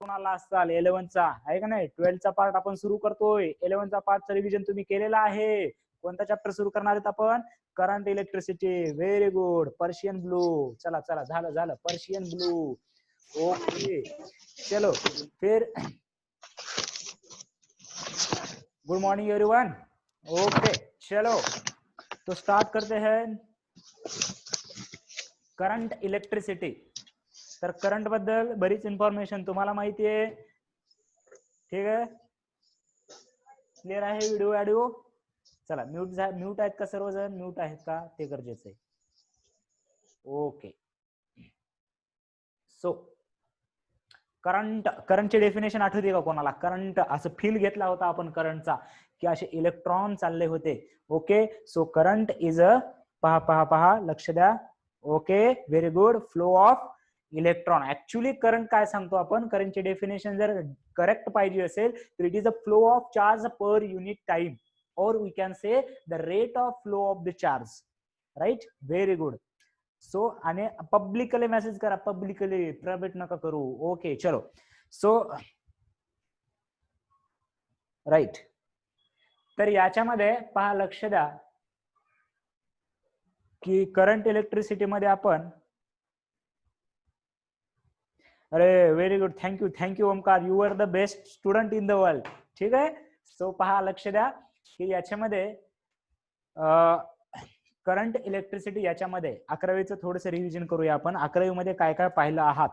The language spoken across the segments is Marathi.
कोणाला असाल 11चा आहे का नाही, 12चा पार्ट आपण सुरू करतोय. 11चा पार्टचं रिव्हिजन तुम्ही केलेलं आहे. कोणता चॅप्टर सुरू करणार आहेत आपण? Current electricity. Very good. Persian blue. चला चला, झालं झालं, पर्शियन ब्लू. ओके चलो फिर गुड मॉर्निंग एवरीवन. ओके चलो तो स्टार्ट करते हैं. Current electricity. तर करंट बद्दल बरीच इन्फॉर्मेशन तुम्हाला माहिती आहे. ठीक आहे, क्लिअर आहे व्हिडिओ ऑडिओ. चला म्यूट आहेत का सर्वजण? म्यूट आहेत का ते गरजेचं आहे. ओके सो करंटची डेफिनेशन आठवते का कोणाला? करंट असं फील घेतला होता आपण करंटचा, की असे इलेक्ट्रॉन चालले होते. Okay so current is a, पहा पहा पहा, लक्ष द्या. Okay very good, flow of electron. Actually current काय सांगतो आपण? करंटची डेफिनेशन जर करेक्ट पाहिजे असेल तर it is a flow of charge per unit time, और we can say the rate of flow of the charge. Right, very good. So आणि पब्लिकली मेसेज करा, पब्लिकली, प्रायव्हेट नका करू. ओके चलो सो राईट. तर याच्यामध्ये पहा, लक्ष द्या की करंट इलेक्ट्रिसिटी मध्ये आपण, अरे very good, thank you Omkar, you are the best student in the world. ठीक आहे. सो पहा, लक्ष द्या की याच्यामध्ये करंट इलेक्ट्रिसिटी, याच्यामध्ये 11वीचं थोडंसं रिव्हिजन करूया आपण. 11वीमध्ये काय काय पाहिलं आहात,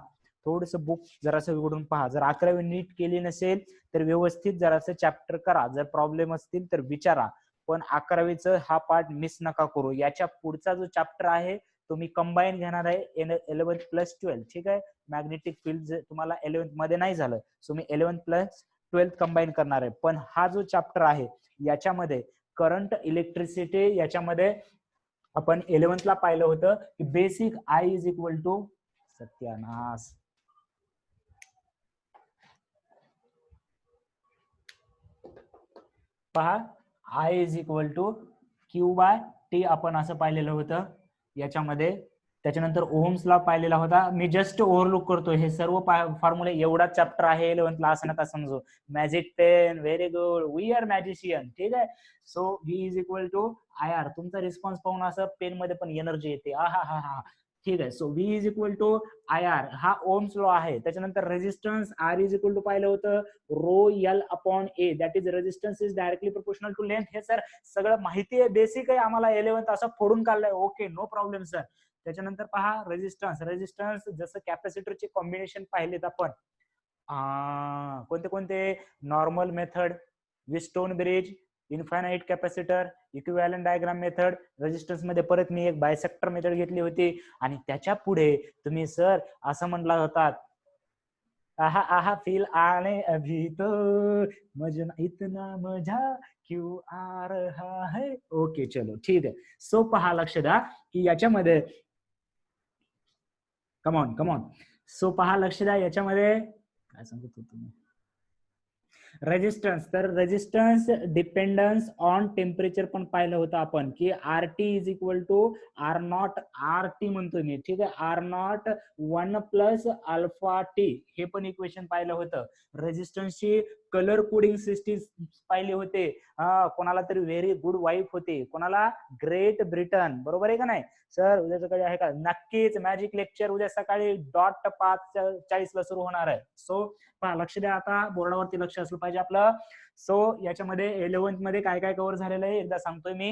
थोडंसं बुक जरासं उघडून पहा. जर 11वी नीट केली नसेल तर व्यवस्थित जरासं चॅप्टर करा. जर प्रॉब्लेम असतील तर विचारा, पण 11वीचं हा पार्ट मिस नका करू. याच्या पुढचा जो चॅप्टर आहे तो मी कंबाईन घेणार आहे, 11th प्लस 12. ठीक आहे, मॅग्नेटिक फील्ड तुम्हाला 11th मध्ये नाही झालं, सो मी 11th प्लस 12th कंबाईन करणार आहे. पण हा जो चॅप्टर आहे याच्यामध्ये करंट इलेक्ट्रिसिटी, याच्यामध्ये आपण 11th ला पाहिलं होतं की basic I is equal to, सत्यानाश, पहा, I is equal to Q by T आपण असं पाहिलेलं होतं याच्यामध्ये. त्याच्यानंतर ओहम्स ला पाहिलेला होता. मी जस्ट ओव्हरलुक करतोय, हे सर्व फॉर्म्युले एवढाच चॅप्टर आहे 11th ला, असं नका समजू. Magic pen, very good, we are magician. ठीक आहे. So V is equal to I R. तुमचा रिस्पॉन्स पाहून असं पेन मध्ये पण एनर्जी येते. हा हा हा. ठीक आहे. So V is equal to I R, हा ओम्स लॉ आहे. त्याच्यानंतर resistance R is equal to पाहिलं होतं rho L upon A, that is resistance is directly proportional to length. हे सर सगळं माहिती आहे, बेसिक आहे, आम्हाला 11th असं फोडून काढलंय. Okay, no problem sir. त्याच्यानंतर पहा रेजिस्टन्स जसं कॅपॅसिटरचे कॉम्बिनेशन पाहिलेत आपण. कोणते कोणते? Normal method, Wheatstone bridge, infinite capacitor, equivalent diagram method. Resistance मध्ये परत मी एक बायसेक्टर मेथड घेतली होती. आणि त्याच्या पुढे तुम्ही सर असं म्हणला होतात, आहा आहा फील आने अभी तो मजना इतना मजा क्यों आ रहा है. ओके चलो ठीक आहे. सो पहा, लक्ष द्या की याच्यामध्ये, कमॉन. सो पहा, लक्ष द्या याच्यामध्ये काय सांगत होतो तुम्ही, रेजिस्टन्स. तर रेजिस्टन्स डिपेंडन्स ऑन टेम्परेचर पण पाहिलं होतं आपण, की R T is equal to R naught, R T म्हणतो मी. ठीक आहे, R naught 1 plus alpha T, हे पण इक्वेशन पाहिलं होतं. रेजिस्टन्सची कलर कोडिंग सिस्टीम पाहिले होते. कोणाला तरी व्हेरी गुड वाईफ होते, कोणाला ग्रेट ब्रिटन. बरोबर आहे का नाही सर? उद्या सकाळी आहे का? नक्कीच मॅजिक लेक्चर उद्या सकाळी .5:40 सुरू होणार आहे. सो पहा, लक्ष द्या, आता बोर्डावरती लक्ष असलं पाहिजे आपलं. सो याच्यामध्ये 11th मध्ये काय काय कव्हर झालेलं आहे एकदा सांगतोय मी.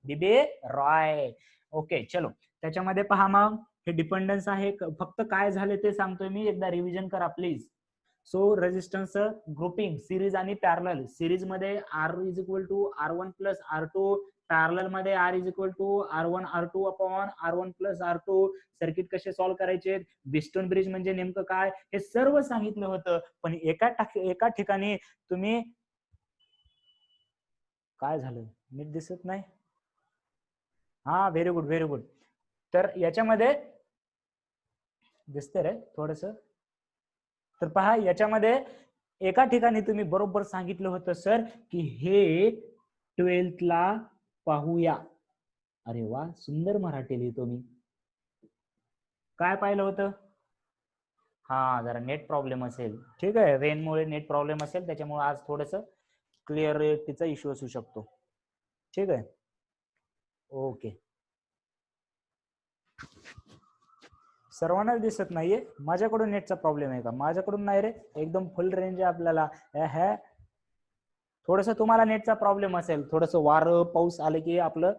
बीबी रॉय. ओके चलो, त्याच्यामध्ये पहा मग हे डिपेंडन्स आहे, फक्त काय झाले ते सांगतोय मी, एकदा रिव्हिजन करा please. So resistance grouping series आणि पॅरलल. सिरीज मध्ये R is equal to R1 plus R2, parallel मध्ये R is equal to R1 R2 upon R1 plus R2. Circuit कसे सॉल्व्ह करायचे, विस्टोन ब्रिज म्हणजे नेमकं काय, हे सर्व सांगितलं होतं. पण एका ठिकाणी तुम्ही, काय झालं, नीट दिसत नाही. Very good. तर याच्यामध्ये दिसते रे थोडस. तर पहा, याच्यामध्ये एका ठिकाणी तुम्ही बरोबर सांगितलं होतं सर की हे 12th ला पाहूया. अरे वा, सुंदर मराठी लिहितो मी. काय पाहिलं होतं? हा जरा नेट प्रॉब्लेम असेल, ठीक आहे, रेनमुळे नेट प्रॉब्लेम असेल, त्याच्यामुळे आज थोडंसं क्लिअरिटीचा इश्यू असू शकतो, ठीक आहे. ओके, सर्वांनाच दिसत नाहीये, माझ्याकडून नेटचा प्रॉब्लेम आहे का? माझ्याकडून नाही रे, एकदम फुल रेंज आहे आपल्याला. थोडस तुम्हाला नेटचा प्रॉब्लेम असेल, थोडस वारं पाऊस आले की आपलं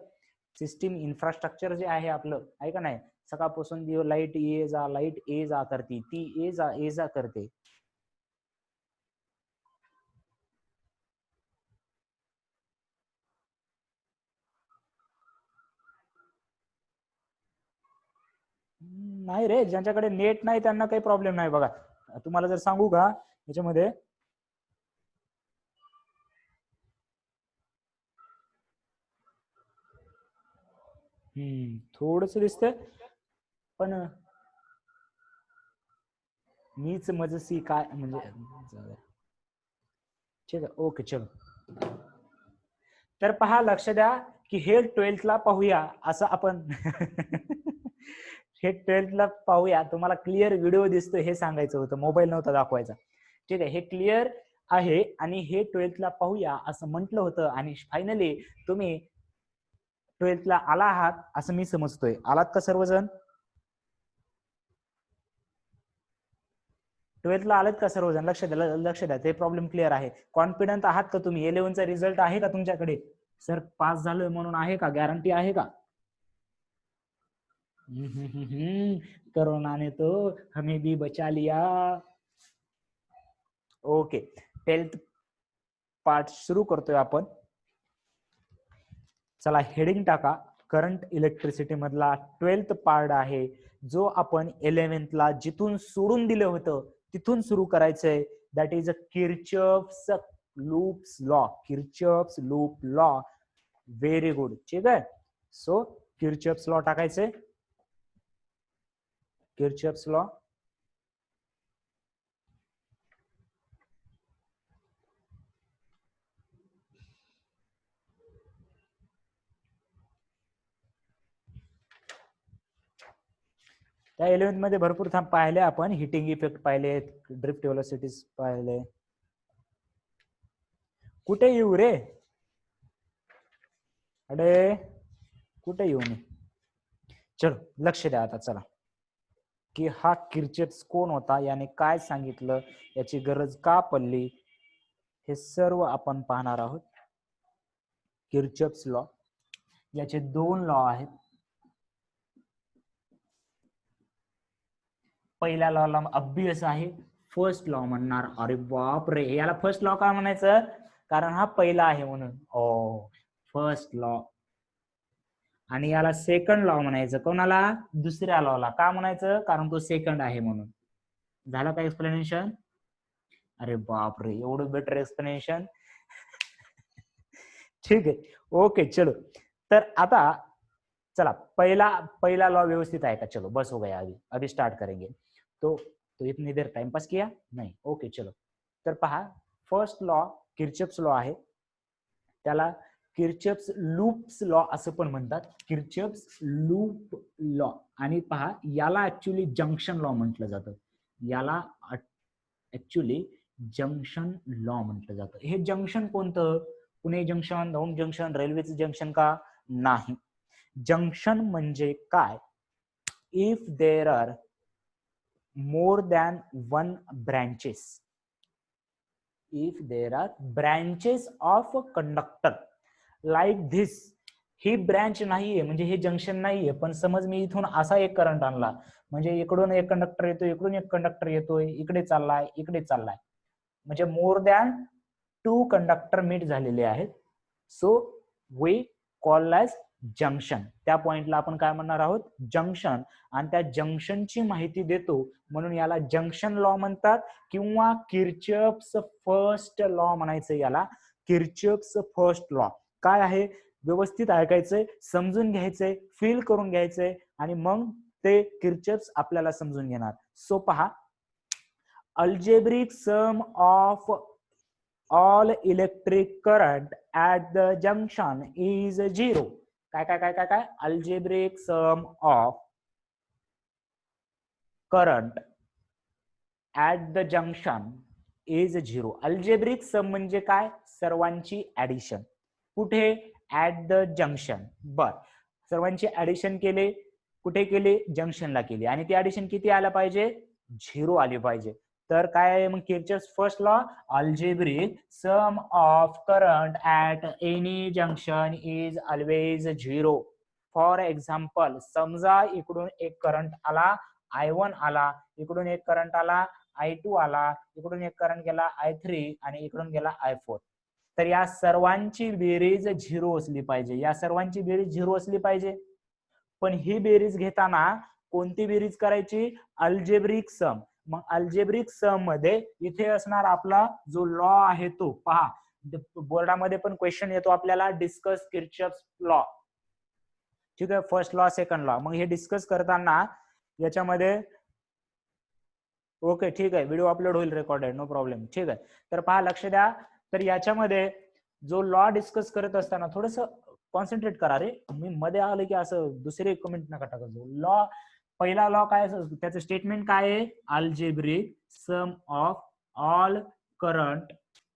सिस्टीम इन्फ्रास्ट्रक्चर जे आहे आपलं, आहे का नाही, सकाळपासून लाईट ये जा करते, ती ये जा करते. नाही रे, ज्यांच्याकडे नेट नाही त्यांना काही प्रॉब्लेम नाही. बघा तुम्हाला जर सांगू का याच्यामध्ये, थोडस दिसतंय पण मीच मजसी काय म्हणजे, ठीक आहे, ओके चलो. तर पहा, लक्ष द्या की हे 12th पाहूया असं आपण हे 12th पाहूया, तुम्हाला क्लिअर व्हिडिओ दिसतोय हे सांगायचं होतं, मोबाईल नव्हता दाखवायचा, ठीक आहे. हे क्लिअर आहे आणि हे 12th पाहूया असं म्हटलं होतं, आणि फायनली तुम्ही 12th आला आहात असं मी समजतोय. आलात का सर्वजण? 12th आलात का सर्वजण? लक्ष द्या, ते प्रॉब्लेम क्लिअर आहे. कॉन्फिडंट आहात का तुम्ही? 11th रिझल्ट आहे का तुमच्याकडे? सर पास झालोय म्हणून आहे का? गॅरंटी आहे का? कोरोना ने तो हमें भी बचा लिया. ओके, 12th पार्ट सुरू करतोय आपण. चला हेडिंग टाका, करंट इलेक्ट्रिसिटी मधला 12th पार्ट आहे, जो आपण 11th जिथून सोडून दिलं होतं तिथून सुरू करायचंय. That is a Kirchhoff's loops law. Kirchhoff's loop law, very good, ठीक आहे. सो किर्चॉफ्स लॉ टाकायचे, किर्चॉफ्स लॉ. त्या 11th मध्ये भरपूर पाहिले आपण, हिटिंग इफेक्ट पाहिले, ड्रिफ्ट व्हेलॉसिटीज पाहिले. कुठे येऊ रे? अरे कुठे येऊ मी? चलो लक्ष द्या आता. चला की हा किर्चॉफ्स कोण होता, याने काय सांगितलं, याची गरज का पडली, हे सर्व आपण पाहणार आहोत. किर्चॉफ्स लॉ, याचे 2 लॉ आहेत. पहिल्या लॉला ऑब्वियस आहे, फर्स्ट लॉ म्हणणार. अरे बाप रे, याला फर्स्ट लॉ का म्हणायचं? कारण हा पहिला आहे म्हणून. ओ, फर्स्ट लॉ. आणि याला सेकंड लॉ म्हणायचं. कोणाला? दुसऱ्या लॉला. का म्हणायचं? कारण तो सेकंड आहे म्हणून. झालं का एक्सप्लेनेशन? अरे बाप रे, एवढं बेटर एक्सप्लेनेशन. ठीक आहे, ओके चलो. तर आता चला, पहिला लॉ व्यवस्थित आहे का? चलो बस हो गया, अभी स्टार्ट करेंगे. तो इतनी देर टाइमपास किया नाही. ओके चलो. तर पहा, फर्स्ट लॉ किर्चॉफ्स लॉ आहे, त्याला किर्चॉफ्स लूप्स लॉ असं पण म्हणतात, किर्चॉफ्स लूप लॉ. आणि पहा, याला ऍक्च्युली जंक्शन लॉ म्हटलं जातं. याला ऍक्च्युली जंक्शन लॉ म्हटलं जातं. हे जंक्शन कोणतं? पुणे जंक्शन, दौंड जंक्शन, रेल्वेचं जंक्शन का? नाही. जंक्शन म्हणजे काय? If there are more than 1 branches, if there are branches of a conductor like this. He branch नाहीये म्हणजे हे जंक्शन नाहीये, पण समज मी इथून असा एक करंट आणला, म्हणजे इकडून एक कंडक्टर येतोय, इकडून एक कंडक्टर येतोय, इकडे चाललाय, इकडे चाललाय, म्हणजे मोर दॅन 2 कंडक्टर मीट झालेले आहेत. So we call as junction. त्या पॉइंटला आपण काय म्हणणार आहोत? जंक्शन. आणि त्या जंक्शनची माहिती देतो म्हणून याला जंक्शन लॉ म्हणतात, किंवा किर्चॉफ्स फर्स्ट लॉ म्हणायचं याला. किर्चॉफ्स फर्स्ट लॉ काय आहे? व्यवस्थित ऐकायचंय, समजून घ्यायचंय, फील करून घ्यायचंय, आणि मग ते किर्चॉफ्स आपल्याला समजून घेणार. सो पहा, algebraic sum of all electric current at the junction is 0. काय काय काय काय काय? algebraic sum of current at the junction is 0. Algebraic sum म्हणजे काय? सर्वांची ऍडिशन. कुठे? At the junction. बर, सर्वांची ऍडिशन केले, कुठे केले? जंक्शनला केली, आणि ती ऍडिशन किती आला पाहिजे? 0 आली पाहिजे. तर काय आहे मग Kirchhoff's first law? Algebraic sum of current at any junction is always 0. For example, समजा इकडून एक करंट आला I1 आला, इकडून एक करंट आला I2 आला, इकडून एक करंट गेला I3 आणि इकडून गेला I4. तर या सर्वांची बेरीज 0 असली पाहिजे. या सर्वांची बेरीज 0 असली पाहिजे. पण ही बेरीज घेताना कोणती बेरीज करायची? Algebraic sum. मग अल्जेब्रिक सम मध्ये इथे असणार आपला जो लॉ आहे तो पहा, बोर्डामध्ये पण क्वेश्चन येतो आपल्याला, डिस्कस किर्चॉफ्स लॉ. ठीक आहे, फर्स्ट लॉ, सेकंड लॉ. मग हे डिस्कस करताना याच्यामध्ये ओके ठीक आहे, व्हिडिओ अपलोड होईल रेकॉर्डेड, नो प्रॉब्लेम. ठीक आहे, तर पहा, लक्ष द्या. तर याच्यामध्ये जो लॉ डिस्कस करत असताना थोडस कॉन्सन्ट्रेट करा रे. मी मध्ये आलं की असं दुसरे कमेंट नका टाकत जाऊ. लॉ, पहिला लॉ काय, त्याचं स्टेटमेंट काय आहे? Algebraic sum of all current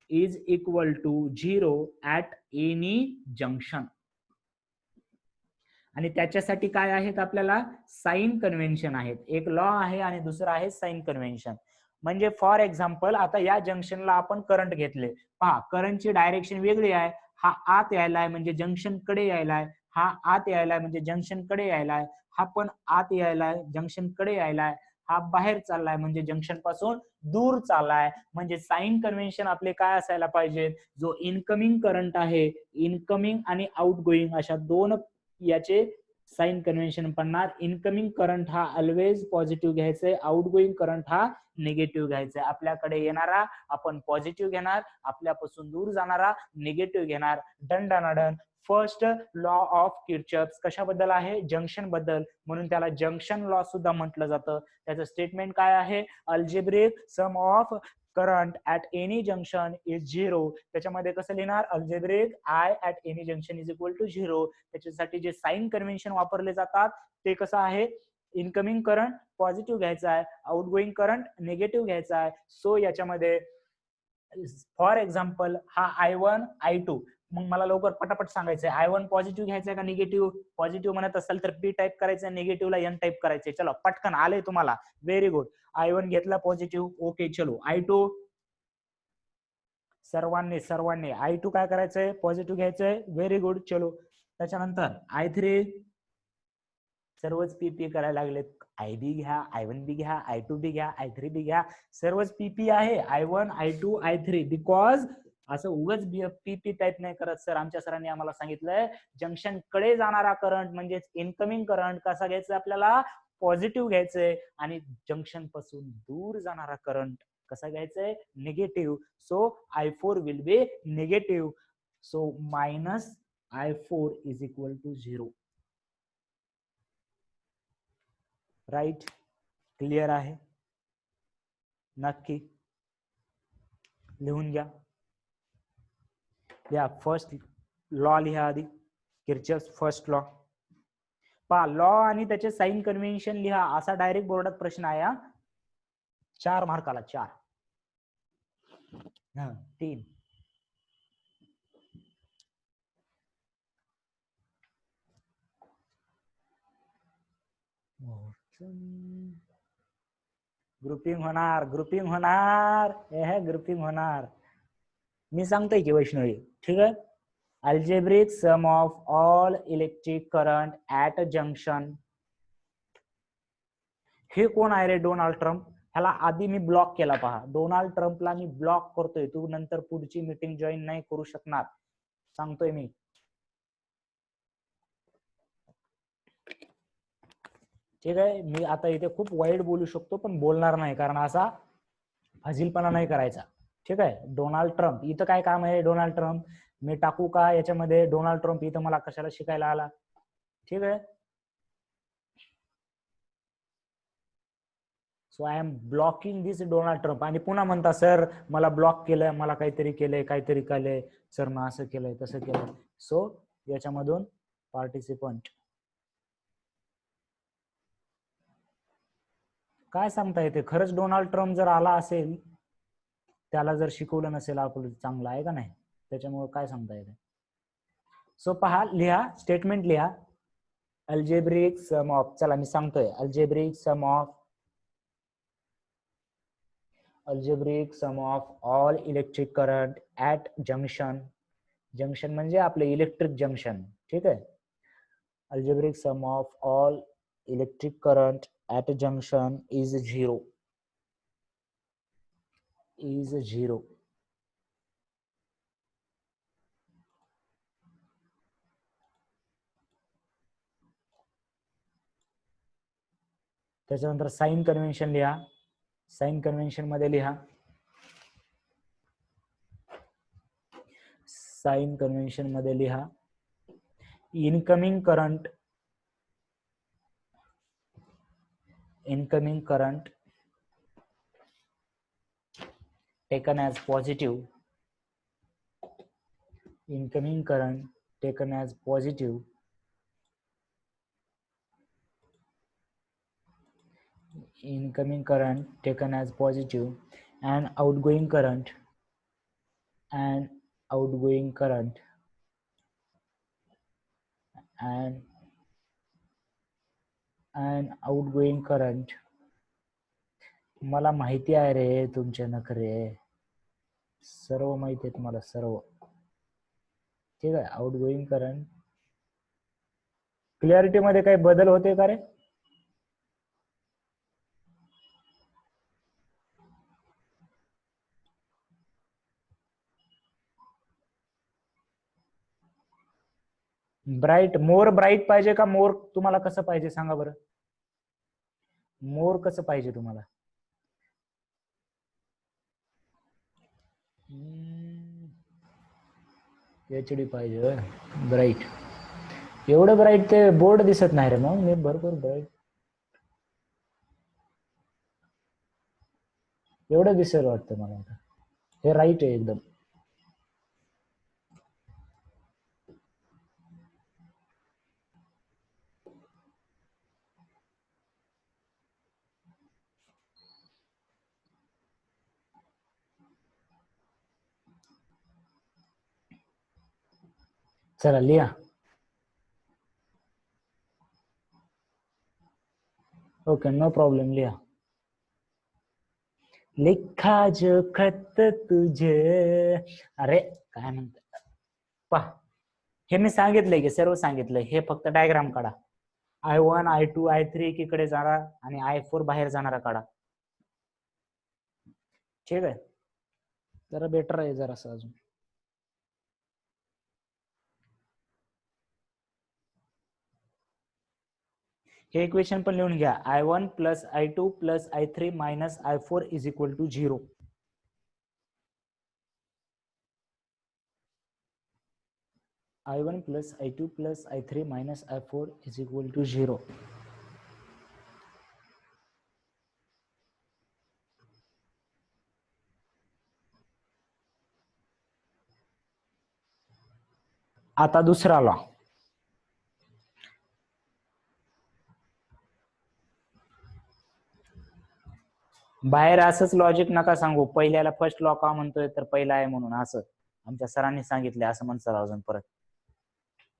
is equal to 0 at any junction. आणि त्याच्यासाठी काय आहेत आपल्याला? साइन कन्व्हेन्शन आहेत. एक लॉ आहे आणि दुसरा आहे साइन कन्व्हेन्शन. म्हणजे फॉर एक्झाम्पल, आता या जंक्शनला आपण करंट घेतले, पहा करंटची डायरेक्शन वेगळी आहे. हा आत यायलाय म्हणजे जंक्शन कडे यायलाय, हा आत यायलाय म्हणजे जंक्शन कडे यायलाय, हा पण आत यायलाय जंक्शन कडे यायलाय, हा बाहेर चाललाय म्हणजे जंक्शन पासून दूर चाललाय. म्हणजे साइन कन्व्हेन्शन आपले काय असायला पाहिजे? जो इनकमिंग करंट आहे, इनकमिंग आणि आउटगोईंग अशा दोन याचे साइन कन्व्हेन्शन पडणार. इनकमिंग करंट हा ऑलवेज पॉझिटिव्ह घ्यायचंय, आउटगोईंग करंट हा निगेटिव्ह घ्यायचा. आपल्याकडे येणारा आपण पॉझिटिव्ह घेणार, आपल्यापासून दूर जाणारा निगेटिव्ह घेणार. Done done done. First law of Kirchhoff's कशाबद्दल आहे? जंक्शन बद्दल, म्हणून त्याला जंक्शन लॉ सुद्धा म्हटलं जातं. त्याचं स्टेटमेंट काय आहे? Algebraic sum of current at any junction is 0. त्याच्यामध्ये कसं लिहिणार? Algebraic I at any junction is equal to 0. त्याच्यासाठी जे साइन कन्व्हेन्शन वापरले जातात ते कसं आहे? इनकमिंग करंट पॉझिटिव्ह घ्यायचा आहे, आउटगोईंग करंट निगेटिव्ह घ्यायचा आहे. सो याच्यामध्ये फॉर एक्झाम्पल हा I1 I2, मग मला लवकर पटापट सांगायचंय, I1 पॉझिटिव्ह घ्यायचंय का निगेटिव्ह? पॉझिटिव्ह म्हणत असेल तर P टाईप करायचं, निगेटिव्हला N टाईप करायचंय. चलो पटकन आले तुम्हाला, व्हेरी गुड. I1 घेतला पॉझिटिव्ह, ओके. चलो I2, सर्वांनी I2 काय करायचंय? पॉझिटिव्ह घ्यायचंय, व्हेरी गुड. चलो त्याच्यानंतर I3, सर्वच पी करायला लागलेत. I घ्या, I1 बी घ्या, I2 बी घ्या, I3 बी घ्या, सर्वच पी आहे. I1 I2 I3, बिकॉज असं उगाच पी टाईप नाही करत सर. आमच्या सरांनी आम्हाला सांगितलंय जंक्शन कडे जाणारा करंट म्हणजे इनकमिंग करंट कसा घ्यायचा? आपल्याला पॉझिटिव्ह घ्यायचंय. आणि जंक्शन पासून दूर जाणारा करंट कसा घ्यायचंय? Negative. So I4 will be negative. So minus I4 is equal to 0. Right, clear आहे? नक्की लिहून घ्या. या फर्स्ट लॉ लिहा आधी, किर्चॉफ्स फर्स्ट लॉ. पहा, लॉ आणि त्याचे साइन कन्व्हेन्शन लिहा. असा डायरेक्ट बोर्डात प्रश्न आहे. 4 मार्काला 4. 3. ग्रुपिंग होणार, ग्रुपिंग होणार, हे ग्रुपिंग होणार. मी सांगतोय की वैष्णवी, ठीक आहे. Algebraic sum of all electric current at a junction. हे कोण आहे रे? Donald Trump. ह्याला आधी मी ब्लॉक केला. पहा, डोनाल्ड ट्रम्पला मी ब्लॉक करतोय. तू नंतर पुढची मीटिंग जॉईन नाही करू शकणार, सांगतोय मी. ठीक आहे, मी आता इथे खूप वाईट बोलू शकतो पण बोलणार नाही, कारण असा फाजीलपणा नाही करायचा. ठीक आहे. डोनाल्ड ट्रम्प इथं काय काम आहे? डोनाल्ड ट्रम्प मी टाकू का याच्यामध्ये? डोनाल्ड ट्रम्प इथं मला कशाला शिकायला आला? ठीक आहे. So I am blocking this Donald Trump. आणि पुन्हा म्हणता सर मला ब्लॉक केलंय, मला काहीतरी केलंय, काहीतरी केलंय सर, ना असं केलंय तसं केलंय. सो याच्यामधून पार्टिसिपंट काय सांगता येते, खरंच डोनाल्ड ट्रम्प जर आला असेल, त्याला जर शिकवलं नसेल आपलं चांगलं आहे का नाही, त्याच्यामुळे काय सांगता येते. सो पहा, लिहा स्टेटमेंट लिहा. अल्जेब्रिक सम ऑफ, चला मी सांगतोय, algebraic sum of all electric current at junction. Junction म्हणजे आपले इलेक्ट्रिक जंक्शन, ठीक आहे. Algebraic sum of all electric current at junction is 0. is 0. त्याच्यानंतर साइन कन्व्हेन्शन लिहा. साइन कन्व्हेन्शन मध्ये लिहा, साइन कन्व्हेन्शन मध्ये लिहा, incoming current taken as positive, incoming current taken as positive, incoming current taken as positive, and outgoing current and outgoing current and outgoing current. मला माहिती आहे रे तुमचे नखरे, सर्व माहिती आहे तुम्हाला सर्व, ठीक आहे. आउटगोइंग करंट, क्लिअरिटी मध्ये काही बदल होते का रे? ब्राईट, मोर ब्राईट पाहिजे का मोर, तुम्हाला कसं पाहिजे सांगा बरं, मोर कसं पाहिजे तुम्हाला? HD पाहिजे, ब्राईट. एवढं ब्राईट ते बोर्ड दिसत नाही रे, मग मी भरपूर ब्राईट एवढं दिसेल वाटतं मला आता. हे राईट आहे एकदम. चला लिहा. ओके, नो प्रॉब्लेम, लिहा. लिखा जो खत तुझे, अरे काय म्हणतात पहा, हे मी सांगितलंय की सर्व सांगितलंय, हे फक्त डायग्राम काढा. I1 I2 I3 एकीकडे जाणार आणि I4 बाहेर जाणारा काढा, ठीक आहे. जरा बेटर आहे जरासं अजून. हे इक्वेशन पण लिहून घ्या, I1 plus I2 plus I3 minus I4 is equal to 0. I1 plus I2 plus I3 minus I4 is equal to 0. आता दुसरा लॉ, बाहेर असंच लॉजिक नका सांगू, पहिल्याला फर्स्ट लॉ का म्हणतोय तर पहिला आहे म्हणून, असं आमच्या सरांनी सांगितले असं म्हणतात अजून परत,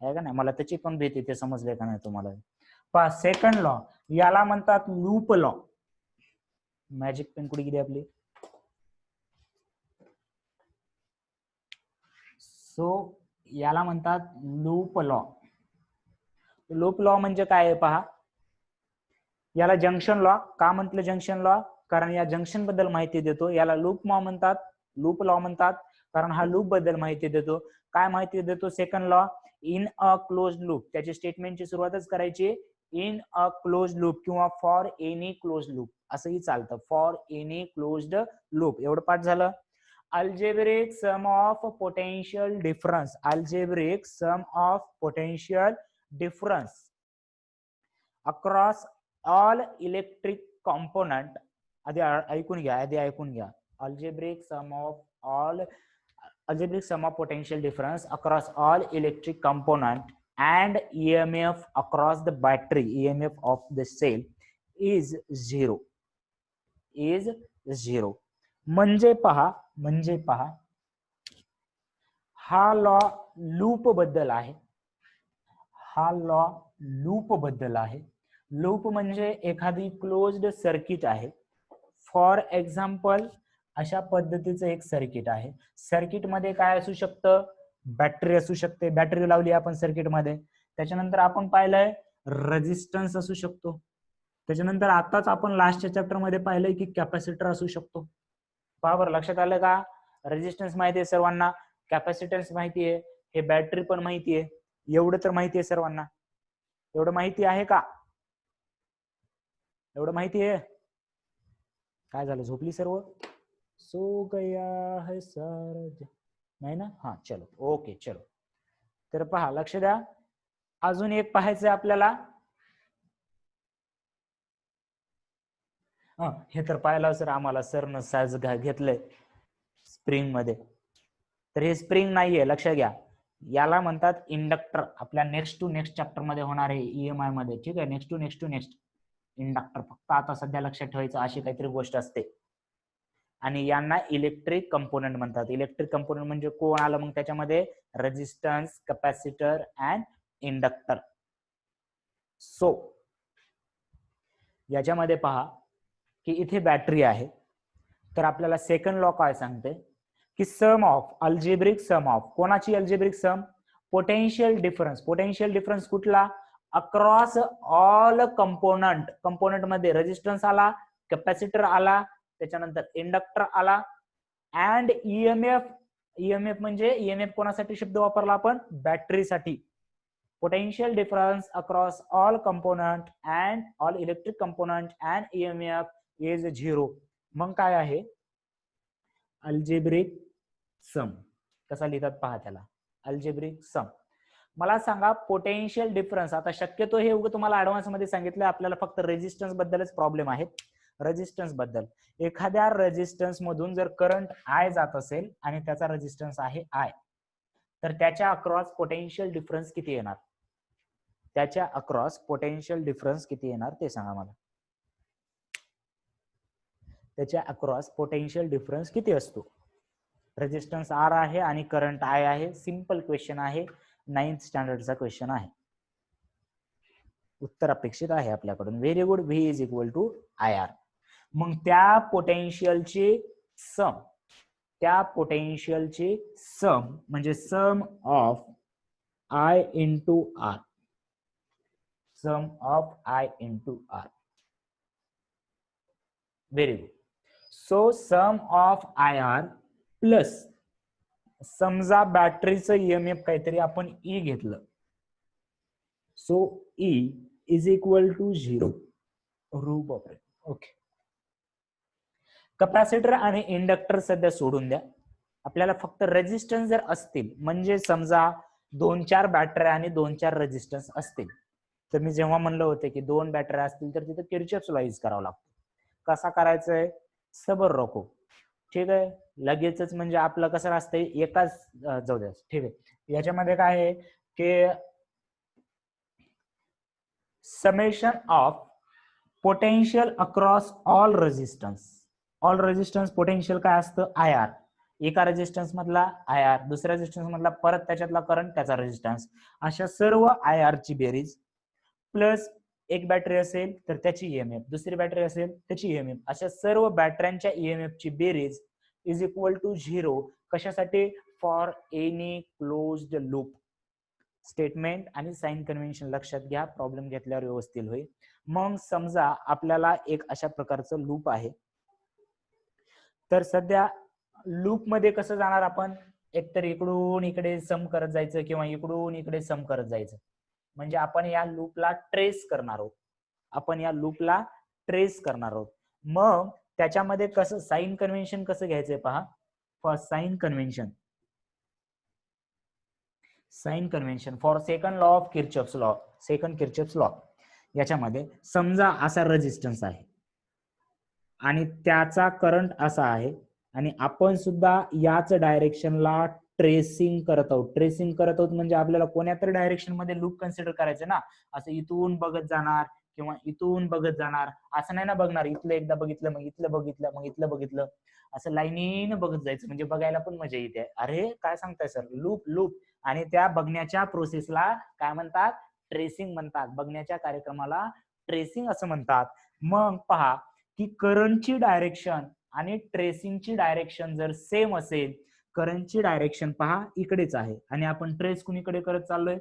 आहे का नाही. मला त्याची पण भीती, ते समजले का नाही तुम्हाला. पहा सेकंड लॉ, याला म्हणतात लूप लॉ. मॅजिक पेन कुठे गेली आपली? सो याला म्हणतात लूप लॉ. लूप लॉ म्हणजे काय आहे पहा, याला जंक्शन लॉ का म्हटलं, जंक्शन लॉ कारण या जंक्शन बद्दल माहिती देतो. याला लूप लॉ म्हणतात, लूप लॉ म्हणतात कारण हा लूप बद्दल माहिती देतो. काय माहिती देतो? Second law, in a close loop. त्याची स्टेटमेंटची सुरुवातच करायची इन अ क्लोज लूप किंवा फॉर एनी क्लोज लूप असंही चालतं, फॉर एनी क्लोज्ड लूप. एवढं पाठ झालं. Algebraic sum of potential difference, algebraic sum of potential difference across all electric component. आधी ऐकून घ्या. Algebraic sum of all, algebraic sum of potential difference across all electric component and EMF across the battery, EMF of the cell is 0. Is 0. म्हणजे पहा हा लॉ लूप बद्दल आहे. लूप म्हणजे एखादी क्लोज्ड सर्किट आहे. फॉर एक्झाम्पल अशा पद्धतीचं एक सर्किट आहे. सर्किट मध्ये काय असू शकतं? बॅटरी असू शकते. बॅटरी लावली आपण सर्किट मध्ये. त्याच्यानंतर आपण पाहिलंय रेजिस्टन्स असू शकतो. त्याच्यानंतर आताच आपण लास्टच्या चॅप्टर मध्ये पाहिलंय की कॅपॅसिटर असू शकतो. पहा बरं, लक्षात आलं का? रेजिस्टन्स माहिती आहे सर्वांना, कॅपॅसिटन्स माहिती आहे, हे बॅटरी पण माहिती आहे. एवढं तर माहिती आहे सर्वांना. एवढं माहिती आहे का? एवढं माहिती आहे? काय झालं, झोपली सर्व? सो गया है सारा नाही ना? हा चलो, ओके चलो. तर पहा, लक्ष द्या. अजून एक पाहायचंय आपल्याला. हे तर पाहिलं सर आम्हाला, सरनं साज घेतलंय स्प्रिंग मध्ये. तर हे स्प्रिंग नाहीये, लक्ष घ्या. याला म्हणतात इंडक्टर. आपल्या नेक्स्ट टू नेक्स्ट चॅप्टर मध्ये होणार आहे EMI मध्ये. ठीक आहे, नेक्स्ट टू नेक्स्ट इंडक्टर. फक्त आता सध्या लक्षात ठेवायचं अशी काहीतरी गोष्ट असते. आणि यांना इलेक्ट्रिक कंपोनंट म्हणतात. इलेक्ट्रिक कंपोनंट म्हणजे कोण आलं मग त्याच्यामध्ये? Resistance, capacitor and inductor. So याच्यामध्ये पहा की इथे बॅटरी आहे. तर आपल्याला सेकंड लॉ काय सांगते की sum of algebraic sum of, कोणाची algebraic sum? Potential difference. Potential difference कुठला? Across all component. कंपोनंट मध्ये रेजिस्टन्स आला, कॅपॅसिटर आला, त्याच्यानंतर इंडक्टर आला, अँड EMF. EMF म्हणजे EMF कोणासाठी शब्द वापरला आपण? बॅटरीसाठी. potential difference across all component and all electric component and EMF is 0. मग काय आहे? अल्जेब्रिक सम. कसा लिहितात पहा त्याला, अल्जेब्रिक सम. मला सांगा पोटेन्शियल डिफरन्स. आता शक्यतो हे तुम्हाला ऍडव्हान्स मध्ये सांगितलं, आपल्याला फक्त रेजिस्टन्स बद्दलच प्रॉब्लेम आहे. रेजिस्टन्स बद्दल, एखाद्या रेजिस्टन्स मधून जर करंट I जात असेल आणि त्याचा रेजिस्टन्स आहे I, तर त्याच्या अक्रॉस पोटेन्शियल डिफरन्स किती येणार? त्याच्या अक्रॉस पोटेन्शियल डिफरन्स किती येणार ते सांगा मला. त्याच्या अक्रॉस पोटेन्शियल डिफरन्स किती असतो? रेजिस्टन्स R आहे आणि करंट I आहे. सिंपल क्वेश्चन आहे, 9th स्टँडर्डचा क्वेश्चन आहे. उत्तर अपेक्षित आहे आपल्याकडून. Very good. V is equal to IR. मग त्या पोटेन्शियलचे सम म्हणजे sum of I into R. Sum of I into R. Very good. So sum of IR plus, समजा बॅटरीचं EMF काहीतरी आपण E घेतलं, सो E इज इक्वल टू 0. रूप ऑपरेट. ओके. कॅपॅसिटर आणि इंडक्टर सध्या सोडून द्या. आपल्याला फक्त रेजिस्टन्स जर असतील, म्हणजे समजा 2-4 बॅटऱ्या आणि 2-4 रेजिस्टन्स असतील, तर मी जेव्हा म्हणलं होते की 2 बॅटऱ्या असतील तर तिथे किर्चॉफ्स लॉ यूज करावा लागतो. कसा करायचंय? सबर रखो. ठीक आहे, लगेचच म्हणजे आपलं कसं असतंय, एकाच जाऊ द्या. ठीक आहे, याच्यामध्ये काय आहे की summation of potential across all resistance. All resistance potential काय असतं? IR. एका रेजिस्टन्स मधला IR, दुसऱ्या रेजिस्टन्स मधला परत त्याच्यातला करंट, त्याचा रेजिस्टन्स, अशा सर्व IR ची बेरीज, प्लस एक बॅटरी असेल तर त्याची EMF, दुसरी बॅटरी असेल त्याची EMF, अशा सर्व बॅटऱ्यांच्या EMF ची बेरीज इज इक्वल टू 0. कशासाठी? For any closed loop. Statement आणि साइन कन्व्हेन्शन लक्षात घ्या, प्रॉब्लेम घेतल्यावर व्यवस्थित होईल. मग समजा आपल्याला एक अशा प्रकारचं लूप आहे, तर सध्या लूप मध्ये कसं जाणार आपण? एकतर इकडून इकडे सम करत जायचं किंवा इकडून इकडे सम करत जायचं. म्हणजे आपण या लूपला ट्रेस करणार आहोत. मग त्याच्यामध्ये कसं साइन कन्व्हेन्शन कसं घ्यायचंय पहा. First sign convention for second law of Kirchhoff's law. याच्यामध्ये समजा असा रेजिस्टन्स आहे आणि त्याचा करंट असा आहे आणि आपण सुद्धा याच डायरेक्शनला ट्रेसिंग करत आहोत म्हणजे आपल्याला कोण्या तरी डायरेक्शन मध्ये लूप कन्सिडर करायचं ना. असं इथून बघत जाणार, किंवा इथून बघत जाणार, असं नाही ना बघणार इथलं एकदा बघितलं मग इथलं बघितलं मग इथलं बघितलं, असं लाईनीनं बघत जायचं, म्हणजे बघायला पण मजा येते. अरे काय सांगताय सर, लूप लूप. आणि त्या बघण्याच्या प्रोसेसला काय म्हणतात, ट्रेसिंग म्हणतात. बघण्याच्या कार्यक्रमाला ट्रेसिंग असं म्हणतात. मग पहा की करंटची डायरेक्शन आणि ट्रेसिंगची डायरेक्शन जर सेम असेल, करंटची डायरेक्शन पहा इकडेच आहे आणि आपण ट्रेस कुणीकडे करत चाललोय,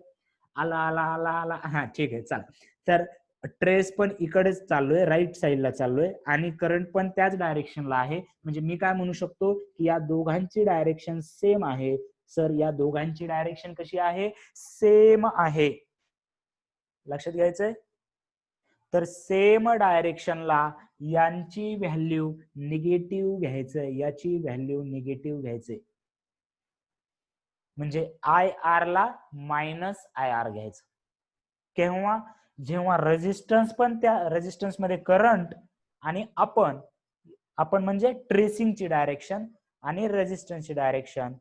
आला आला आला आला, हा ठीक आहे चला. तर ट्रेस पण इकडेच चाललोय, राईट साईडला चाललोय आणि करंट पण त्याच डायरेक्शनला आहे. म्हणजे मी काय म्हणू शकतो की या दोघांची डायरेक्शन सेम आहे. सर या दोघांची डायरेक्शन कशी आहे, सेम आहे. लक्षात घ्यायचंय. तर सेम डायरेक्शनला यांची व्हॅल्यू निगेटिव्ह घ्यायचंय, याची व्हॅल्यू निगेटिव्ह घ्यायचंय. म्हणजे आय आर ला मायनस आय आर घ्यायचं. केव्हा, जेव्हा रेजिस्टन्स पण त्या रेजिस्टन्स मध्ये करंट आणि आपण म्हणजे ट्रेसिंगची डायरेक्शन आणि रेजिस्टन्सची डायरेक्शन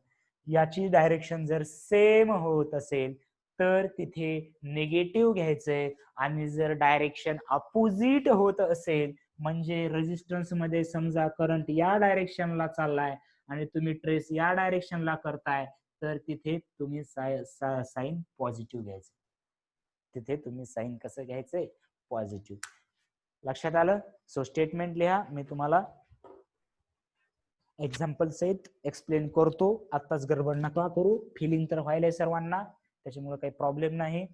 याची डायरेक्शन जर सेम होत असेल तर तिथे निगेटिव्ह घ्यायचंय. आणि जर डायरेक्शन अपोजिट होत असेल, म्हणजे रेजिस्टन्स मध्ये समजा करंट या डायरेक्शनला चाललाय आणि तुम्ही ट्रेस या डायरेक्शनला करताय, तर तिथे तुम्ही साइन पॉझिटिव्ह घ्यायचं. तिथे तुम्ही साइन कसं घ्यायचंय, पॉझिटिव्ह. लक्षात आलं. सो स्टेटमेंट लिहा, मी तुम्हाला एक्झाम्पल सहित एक्सप्लेन करतो. आताच गडबड नका करू, फिलिंग तर व्हायलंय सर्वांना, त्याच्यामुळे काही प्रॉब्लेम नाही.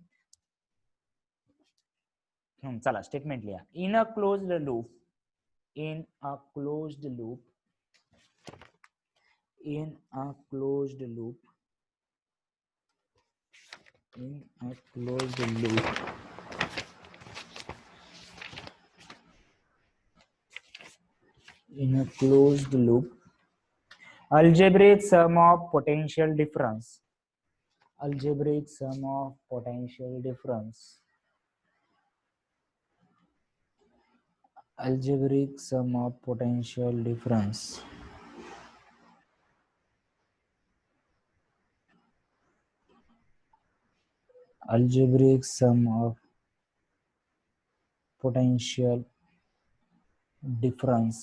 चला स्टेटमेंट लिहा. In a closed loop, in a closed loop, in a closed loop, in a closed loop, in a closed loop, algebraic sum of potential difference, algebraic sum of potential difference, algebraic sum of potential difference, algebraic sum of potential difference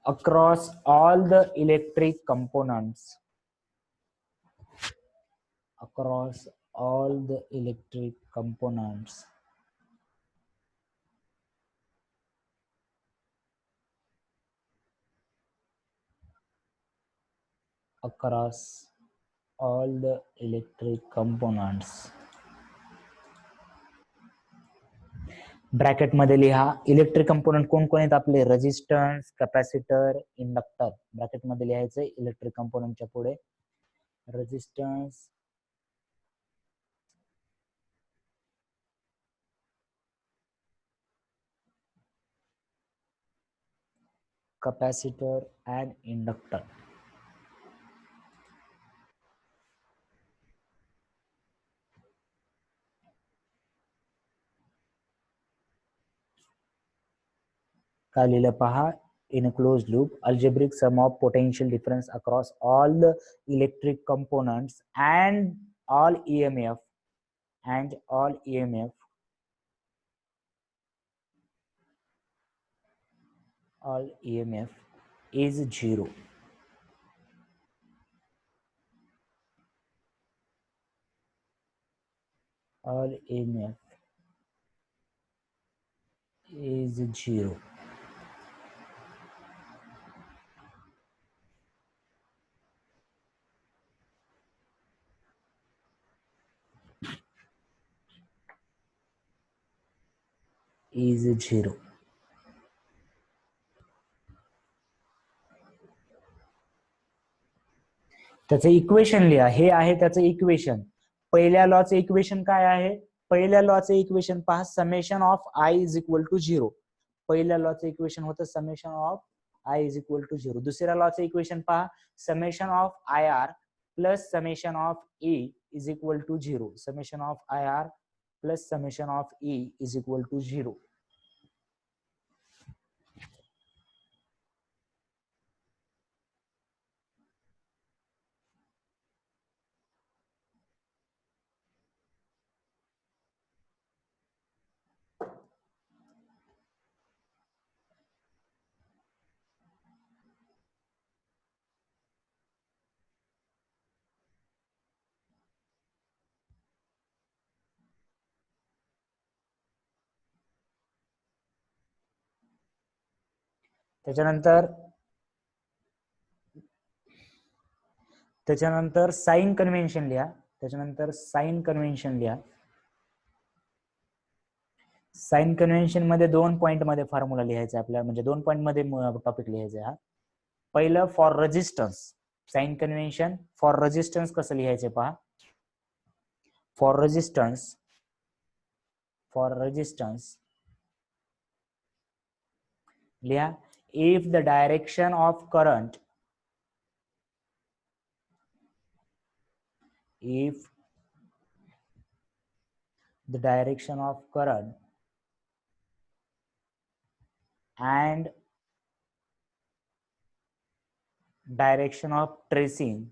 across all the electric components, across all the electric components, across all the electric components. Bracket मध्ये लिहा इलेक्ट्रिक कंपोनंट कोण कोण आहेत आपले, रेजिस्टन्स, कॅपॅसिटर, इंडक्टर. ब्रॅकेट मध्ये लिहायचंय इलेक्ट्रिक कंपोनंटच्या पुढे रेजिस्टन्स, capacitor and inductor. काय लिहिलं पहा, in a closed loop, algebraic sum of potential difference across all the electric components and all EMF and all EMF, all EMF is 0. All EMF is 0. is 0. त्याचं इक्वेशन लिहा, हे आहे त्याचं इक्वेशन. पहिल्या लॉचं इक्वेशन काय आहे, पहिल्या लॉचं इक्वेशन पहा, summation of I is equal to 0. पहिल्या लॉचं इक्वेशन होतं summation of I is equal to 0. दुसऱ्या लॉचं इक्वेशन पहा, summation of I R plus summation of E is equal to 0. Summation of I R plus summation of E is equal to 0. त्याच्यानंतर साइन कन्व्हेन्शन लिहा. साइन कन्व्हेन्शन मध्ये 2 पॉइंट मध्ये फॉर्म्युला लिहायचा आपल्याला, म्हणजे 2 पॉइंट मध्ये टॉपिक लिहायचा हा. पहिलं for resistance, sign convention for resistance कसं लिहायचं पहा. फॉर रेजिस्टन्स लिहा, if the direction of current, if the direction of current and direction of tracing,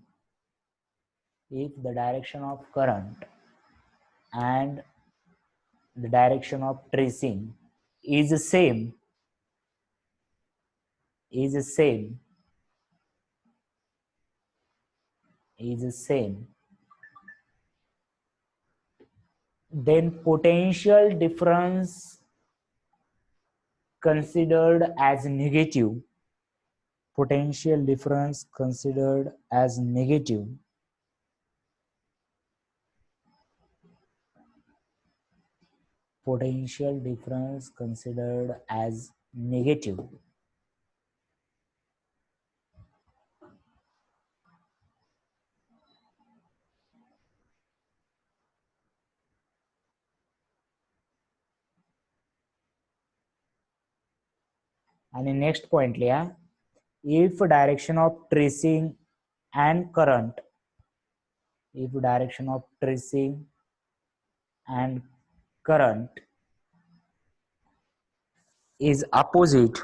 if the direction of current and the direction of tracing is the same, then potential difference considered as negative, आणि नेक्स्ट पॉइंट लिहा, if direction of tracing and current is opposite,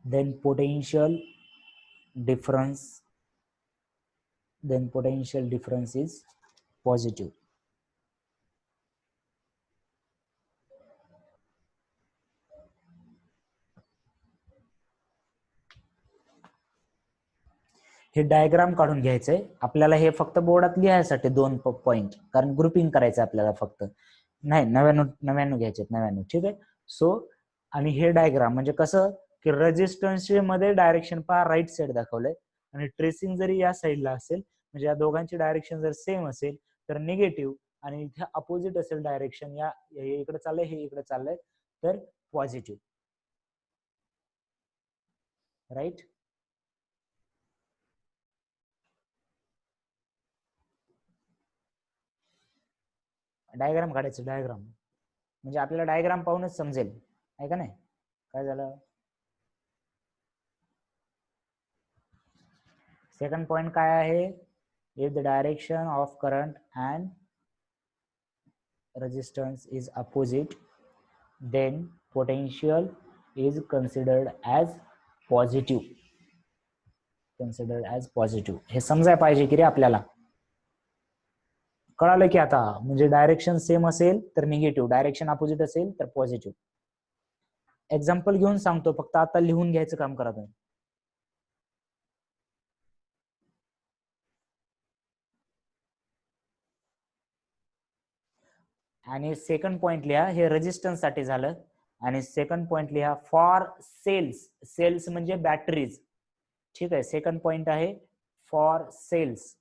then potential difference is positive. हे डायग्राम काढून घ्यायचंय आपल्याला, हे फक्त बोर्डात लिहायसाठी 2 पॉइंट, कारण ग्रुपिंग करायचं आपल्याला फक्त, नाही 99 घ्यायचे, 99. ठीक आहे. सो आणि हे डायग्राम म्हणजे कसं की रेजिस्टन्स मध्ये डायरेक्शन पहा राईट साइड दाखवलंय, आणि ट्रेसिंग जरी या साईडला असेल, म्हणजे या दोघांची डायरेक्शन जर सेम असेल तर निगेटिव्ह, आणि इथे अपोजिट असेल डायरेक्शन, या इकडे चाललंय, हे इकडे चाललंय, तर पॉझिटिव्ह. राईट. डायग्राम काढायचं, डायग्राम म्हणजे आपल्याला डायग्राम पाहूनच समजेल, आहे का नाही. काय झालं. सेकंड पॉइंट काय आहे, if the direction of current and resistance is opposite, then potential is considered as positive. हे समजायला पाहिजे की रे आपल्याला. कळालं की आता, म्हणजे डायरेक्शन सेम असेल तर निगेटिव्ह, डायरेक्शन अपोजिट असेल तर पॉझिटिव्ह. एक्झाम्पल घेऊन सांगतो, फक्त आता लिहून घ्यायचं काम करा तुम्ही. आणि सेकंड पॉइंट लिहा, हे रेजिस्टन्स साठी झालं. आणि सेकंड पॉइंट लिहा, फॉर सेल्स म्हणजे बॅटरीज. ठीक आहे. सेकंड पॉइंट आहे फॉर सेल्स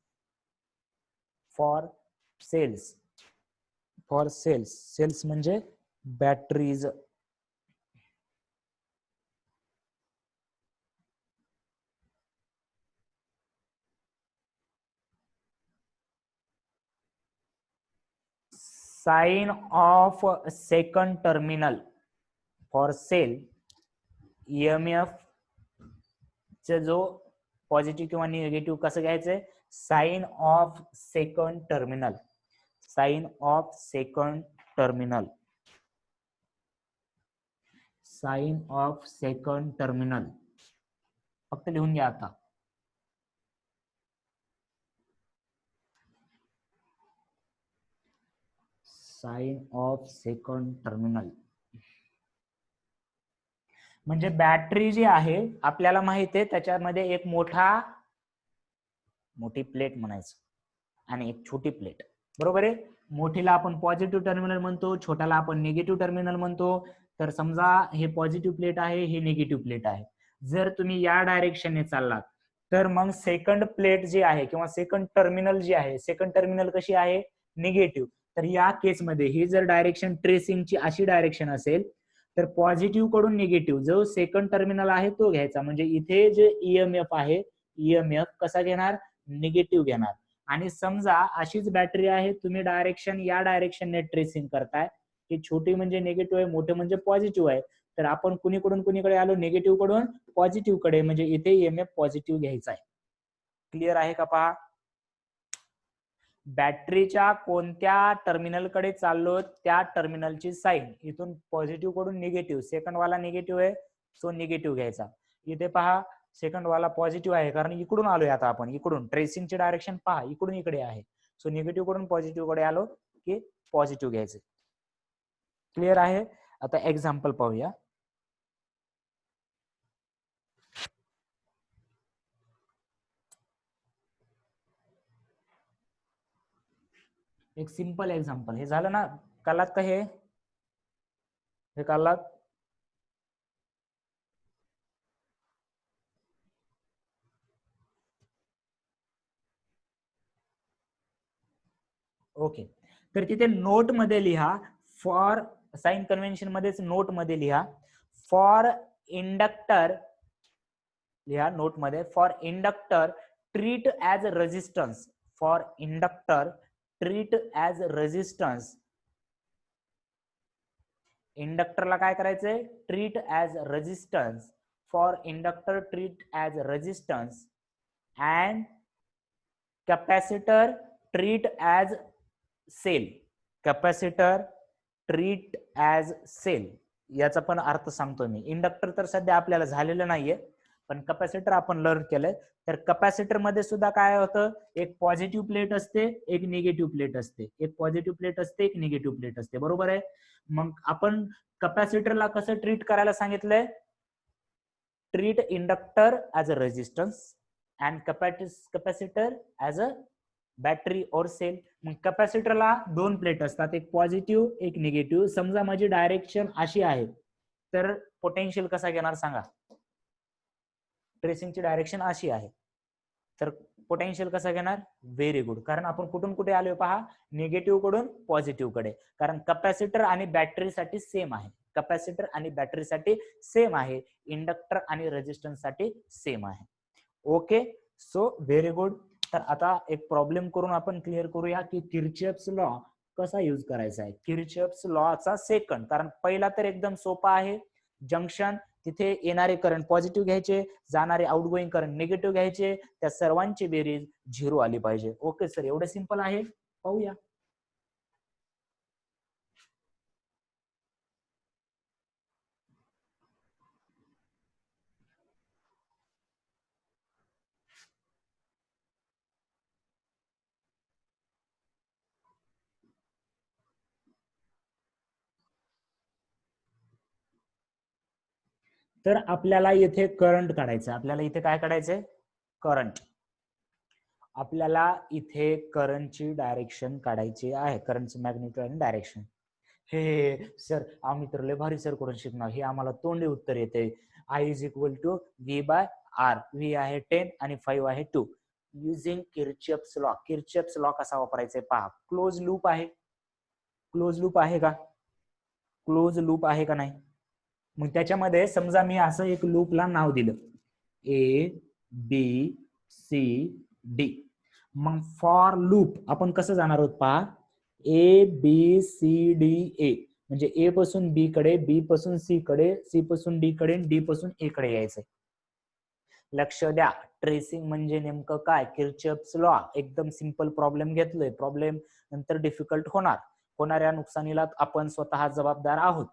म्हणजे batteries. Sign of second terminal for cell, EMF चे जो पॉझिटिव्ह किंवा निगेटिव्ह कसं घ्यायचंय, साइन ऑफ सेकंड टर्मिनल. फक्त लिहून घ्या आता. साइन ऑफ सेकंड टर्मिनल म्हणजे बॅटरी जी आहे आपल्याला माहित आहे, त्याच्यामध्ये एक मोठी प्लेट म्हणायचं. आणि एक छोटी प्लेट, बरोबर आहे. मोठीला आपण पॉझिटिव्ह टर्मिनल म्हणतो, छोट्याला आपण निगेटिव्ह टर्मिनल म्हणतो. तर समजा हे पॉझिटिव्ह प्लेट आहे, हे निगेटिव्ह प्लेट आहे. जर तुम्ही या डायरेक्शनने चाललात तर मग सेकंड प्लेट जी आहे किंवा सेकंड टर्मिनल जी आहे, सेकंड टर्मिनल कशी आहे, निगेटिव्ह. तर या केसमध्ये ही जर डायरेक्शन ट्रेसिंगची अशी डायरेक्शन असेल तर पॉझिटिव्ह कडून निगेटिव्ह जो सेकंड टर्मिनल आहे तो घ्यायचा. म्हणजे इथे जे ईएमएफ आहे, ईएमएफ कसा घेणार, निगेटिव्ह घेणार. आणि समजा अशीच बॅटरी आहे, तुम्ही डायरेक्शन या डायरेक्शनने ट्रेसिंग करताय, की छोटी म्हणजे निगेटिव्ह आहे, मोठे म्हणजे पॉझिटिव्ह आहे. तर आपण कुणीकडून कुणीकडे आलो, निगेटिव्ह कडून पॉझिटिव्ह कडे, म्हणजे इथे ईएमएफ पॉझिटिव्ह घ्यायचा आहे. क्लिअर आहे का पहा. बॅटरीच्या कोणत्या टर्मिनलकडे चाललो त्या टर्मिनलची साईन इथून पॉझिटिव्ह कडून निगेटिव्ह, सेकंड वाला निगेटिव्ह आहे सो निगेटिव्ह घ्यायचा. इथे पहा सेकंड वाला पॉझिटिव्ह आहे कारण इकडून आलोय आता आपण, इकडून ट्रेसिंगची डायरेक्शन पहा इकडून इकडे आहे, सो निगेटिव्ह कडून पॉझिटिव्ह कडे आलो की पॉझिटिव्ह घ्यायचे. क्लिअर आहे. आता एक्झाम्पल पाहूया. एक सिंपल एक्झाम्पल, हे झालं ना, कालात का हे कालात. ओके, तर तिथे नोट मध्ये लिहा, फॉर साइन कन्व्हेन्शन मध्येच नोट मध्ये लिहा, फॉर इंडक्टर लिहा नोट मध्ये, for inductor treat as resistance, for inductor treat as resistance. इंडक्टरला काय करायचंय, treat as resistance, for inductor treat as resistance and capacitor treat as cell, capacitor treat as cell. याचा पण अर्थ सांगतो मी. इंडक्टर तर सध्या आपल्याला झालेलं नाहीये, पण कॅपॅसिटर आपण लर्न केलंय. तर कॅपॅसिटर मध्ये सुद्धा काय होतं, एक पॉझिटिव्ह प्लेट असते, एक निगेटिव्ह प्लेट असते, एक पॉझिटिव्ह प्लेट असते, एक निगेटिव्ह प्लेट असते, बरोबर आहे. मग आपण कॅपॅसिटरला कसं ट्रीट करायला सांगितलंय, treat inductor as a resistance and capacitor as a battery और सेल. मग कॅपॅसिटरला दोन प्लेट असतात, एक पॉझिटिव्ह एक निगेटिव्ह. समजा माझी डायरेक्शन अशी आहे तर पोटेन्शियल कसा घेणार सांगा, ट्रेसिंगची डायरेक्शन अशी आहे तर पोटेन्शियल कसा घेणार, व्हेरी गुड. कारण आपण कुठून कुठे आलोय पहा, निगेटिव्ह कडून पॉझिटिव्ह कडे. कारण कॅपॅसिटर आणि बॅटरीसाठी सेम आहे, कॅपॅसिटर आणि बॅटरीसाठी सेम आहे, इंडक्टर आणि रेजिस्टन्स साठी सेम आहे. Okay, so very good. तर आता एक प्रॉब्लेम करून आपण क्लिअर करूया की किर्चॉफ्स लॉ कसा यूज करायचा आहे. किर्चॉफ्स लॉचा सेकंड, कारण पहिला तर एकदम सोपा आहे, जंक्शन तिथे येणारे करंट पॉझिटिव्ह घ्यायचे, जाणारे आउटगोईंग करंट निगेटिव्ह घ्यायचे, त्या सर्वांची बेरीज 0 आली पाहिजे. ओके सर, एवढं सिंपल आहे. पाहूया. तर आपल्याला इथे करंट काढायचं, आपल्याला इथे काय काढायचंय, करंट. आपल्याला इथे करंटची डायरेक्शन काढायची आहे, करंटचं मॅग्निट्यूड आणि डायरेक्शन. हे सर आम्ही तर लय भारी सर करून शिकणार, हे आम्हाला तोंडी उत्तर येते. I is equal to V/R. V आहे 10 आणि 5 आहे 2. Using Kirchhoff's law. Kirchhoff's law कसा वापरायचा पहा. क्लोज लूप आहे, क्लोज लूप आहे का, क्लोज लूप आहे का नाही. मग त्याच्यामध्ये समजा मी असं एक लूपला नाव दिलं ABCD. मग फॉर लूप आपण कसं जाणार आहोत पहा, ABCDA म्हणजे ए पासून बी कडे, बी पासून सी कडे, सी पासून डी कडे, डी पासून ए कडे यायचंय. लक्ष द्या, ट्रेसिंग म्हणजे नेमकं काय, किर्चॉफ्स लॉ. एकदम सिंपल प्रॉब्लेम घेतलोय, प्रॉब्लेम नंतर डिफिकल्ट होणार, होणाऱ्या नुकसानीला आपण स्वतः जबाबदार आहोत.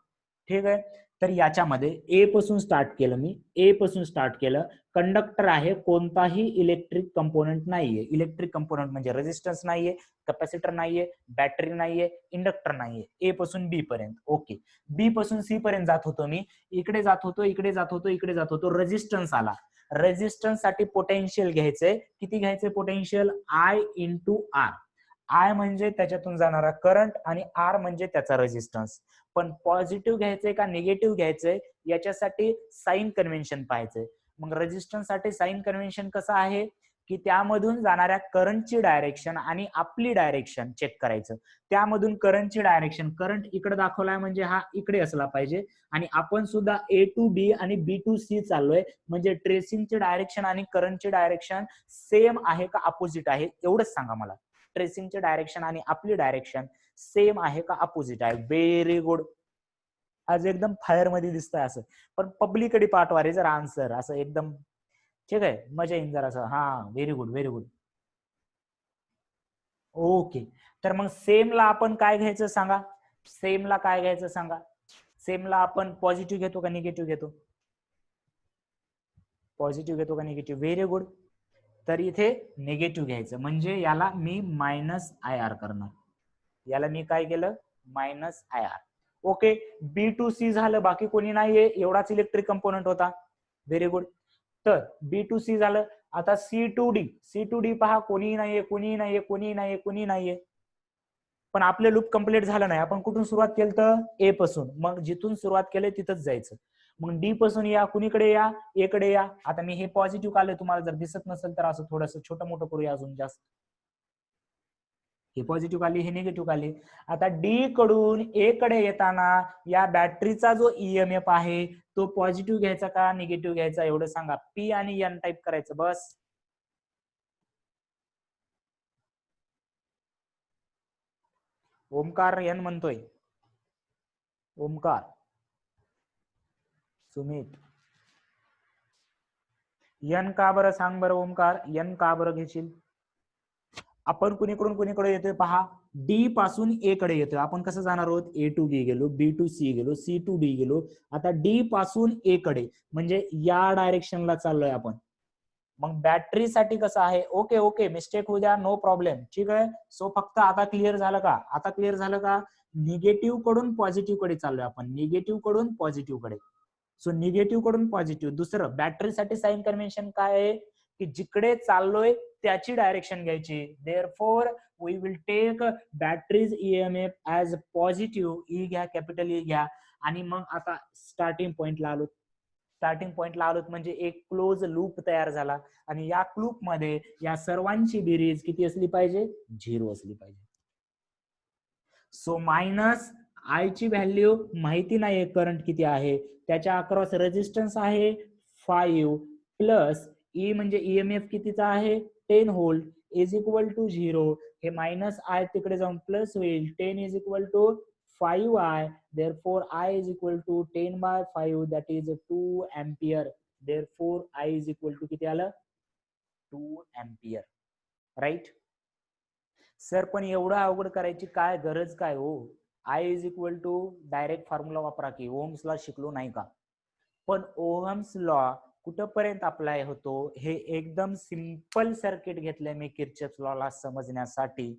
ठीक आहे. तर याच्यामध्ये ए पासून स्टार्ट केलं मी, ए पासून स्टार्ट केलं. कंडक्टर आहे, कोणताही इलेक्ट्रिक कंपोनेंट नाहीये. इलेक्ट्रिक कंपोनेंट म्हणजे रेजिस्टन्स नाहीये, कॅपॅसिटर नाहीये, बॅटरी नाहीये, इंडक्टर नाहीये. ए पासून बी पर्यंत. ओके, बी पासून सी पर्यंत जात होतो मी, इकडे जात होतो, इकडे जात होतो, इकडे जात होतो, रेजिस्टन्स आला. रेजिस्टन्स साठी पोटेन्शियल घ्यायचंय, किती घ्यायचंय पोटेन्शियल, I × R. आय म्हणजे त्याच्यातून जाणारा करंट आणि आर म्हणजे त्याचा रेझिस्टन्स. पण पॉझिटिव्ह घ्यायचंय का निगेटिव्ह घ्यायचंय याच्यासाठी साइन कन्व्हेन्शन पाहायचंय. मग रेझिस्टन्स साठी साइन कन्व्हेन्शन कसं आहे की त्यामधून जाणाऱ्या करंटची डायरेक्शन आणि आपली डायरेक्शन चेक करायचं. त्यामधून करंटची डायरेक्शन, करंट इकडे दाखवलाय म्हणजे हा इकडे असला पाहिजे आणि आपण सुद्धा ए टू बी आणि बी टू सी चाललोय, म्हणजे ट्रेसिंगची डायरेक्शन आणि करंटची डायरेक्शन सेम आहे का अपोजिट आहे एवढंच सांगा मला. ट्रेसिंगचे डायरेक्शन आणि आपली डायरेक्शन सेम आहे का अपोजिट आहे. Very good. आज एकदम फायर मध्ये दिसतंय असं, पण पब्लिककडे पाठवा रे जरा आन्सर असं एकदम. ठीक आहे, मजा येईन जरा असं. हा very good very good. Okay, तर मग सेमला आपण काय घ्यायचं सांगा. सेमला काय घ्यायचं सांगा. सेमला आपण पॉझिटिव्ह घेतो का निगेटिव्ह घेतो. पॉझिटिव्ह घेतो का निगेटिव्ह. Very good. तर इथे निगेटिव्ह घ्यायचं म्हणजे याला मी मायनस आय आर करणार. याला मी काय केलं minus I R. Okay, B to C झालं, बाकी कोणी नाहीये, एवढाच इलेक्ट्रिक कंपोनंट होता. Very good. तर बी टू सी झालं. आता C to D. C to D पहा, कोणीही नाहीये कोणीही नाहीये कोणीही नाहीये कोणी नाहीये. पण आपले लूप कंप्लीट झालं नाही. आपण कुठून सुरुवात केलं तर ए पासून. मग जिथून सुरुवात केली तिथंच जायचं. मग डी पासून या, कुणीकडे या, ए कडे या. आता मी हे पॉझिटिव्ह काढलं, तुम्हाला जर दिसत नसेल तर असं थोडंसं छोटं मोठं करूया अजून जास्त. हे पॉझिटिव्ह आली, हे निगेटिव्ह आली. आता डी कडून ए कडे येताना या बॅटरीचा जो ईएमएफ आहे तो पॉझिटिव्ह घ्यायचा का निगेटिव्ह घ्यायचा एवढं सांगा. पी आणि एन टाईप करायचं बस. ओमकार एन म्हणतोय. ओमकार, सुमित, एन का बरं सांग बरं ओमकार, एन का बरं घेशील. आपण कुणीकडून कुणीकडे येतोय पहा. डी पासून ए कडे येतोय. आपण कसं जाणार आहोत, ए टू बी गेलो, बी टू सी गेलो, सी टू डी गेलो. आता डी पासून ए कडे म्हणजे या डायरेक्शनला चाललोय आपण. मग बॅटरीसाठी कसं आहे, ओके ओके मिस्टेक होऊ द्या, नो प्रॉब्लेम, ठीक आहे. सो फक्त आता क्लिअर झालं का, आता क्लिअर झालं का. निगेटिव्ह कडून पॉझिटिव्ह कडे चाललोय आपण, निगेटिव्ह कडून पॉझिटिव्ह कडे. सो निगेटिव्ह कडून पॉझिटिव्ह. दुसरं बॅटरीसाठी साइन कन्व्हेन्शन काय आहे की जिकडे चाललोय त्याची डायरेक्शन घ्यायची. Therefore we will take batteries EMF as positive. E घ्या, कॅपिटल ई घ्या. आणि मग आता स्टार्टिंग पॉइंटला आलो. स्टार्टिंग पॉइंटला आलो म्हणजे एक क्लोज लूप तयार झाला आणि या लूप मध्ये या सर्वांची बेरीज किती असली पाहिजे, 0 असली पाहिजे. सो मायनस आय ची व्हॅल्यू माहिती नाहीये करंट किती आहे, त्याच्या अक्रॉस रेजिस्टन्स आहे 5 प्लस ई म्हणजे ईएमएफ कितीचा आहे 10 व्होल्ट इज इक्वल टू 0. हे मायनस आय तिकडे जाऊन प्लस होईल. 10 is equal to 5i. Therefore I is equal to 10 by 5 that is 2 ampere. Therefore I is equal to किती आलं 2 ampere. राईट. सर पण एवढं अवघड करायची काय गरज काय हो. I is equal to direct formula वापरा की. ओम्स लॉ शिकलो नाही का. पण ओहम्स लॉ कुठपर्यंत अप्लाय होतो हे एकदम सिंपल सर्किट घेतलंय मी किर्चॉफ्स लॉला समजण्यासाठी.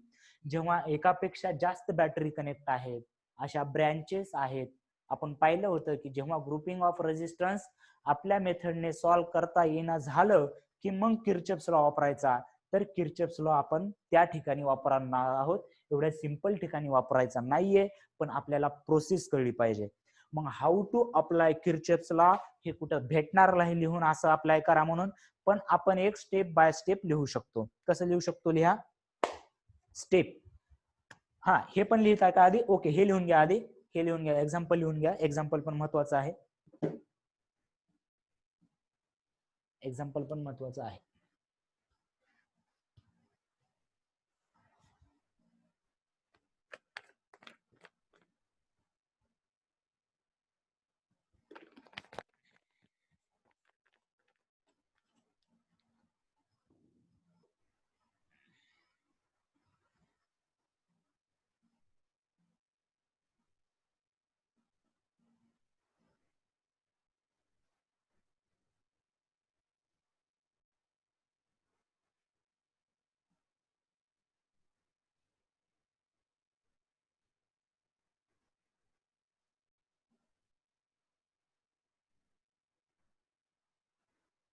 जेव्हा एकापेक्षा जास्त बॅटरी कनेक्ट आहेत, अशा ब्रँचेस आहेत, आपण पाहिलं होतं की जेव्हा ग्रुपिंग ऑफ रेजिस्टन्स आपल्या मेथडने सॉल्व्ह करता येणं झालं की मग किर्चॉफ्स लॉ वापरायचा. तर किर्चॉफ्स लॉ आपण त्या ठिकाणी वापरणार आहोत, एवढ्या सिंपल ठिकाणी वापरायचा नाहीये, पण आपल्याला प्रोसेस कळली पाहिजे. मग how to apply Kirchhoff's law हे कुठं भेटणार नाही लिहून असं अप्लाय करा म्हणून, पण आपण एक स्टेप बाय स्टेप लिहू शकतो. कसं लिहू शकतो, लिहा स्टेप. हा हे पण लिहित आहे का आधी, ओके हे लिहून घ्या आधी, हे लिहून घ्या, एक्झाम्पल लिहून घ्या, एक्झाम्पल पण महत्वाचं आहे. एक्झाम्पल पण महत्वाचं आहे.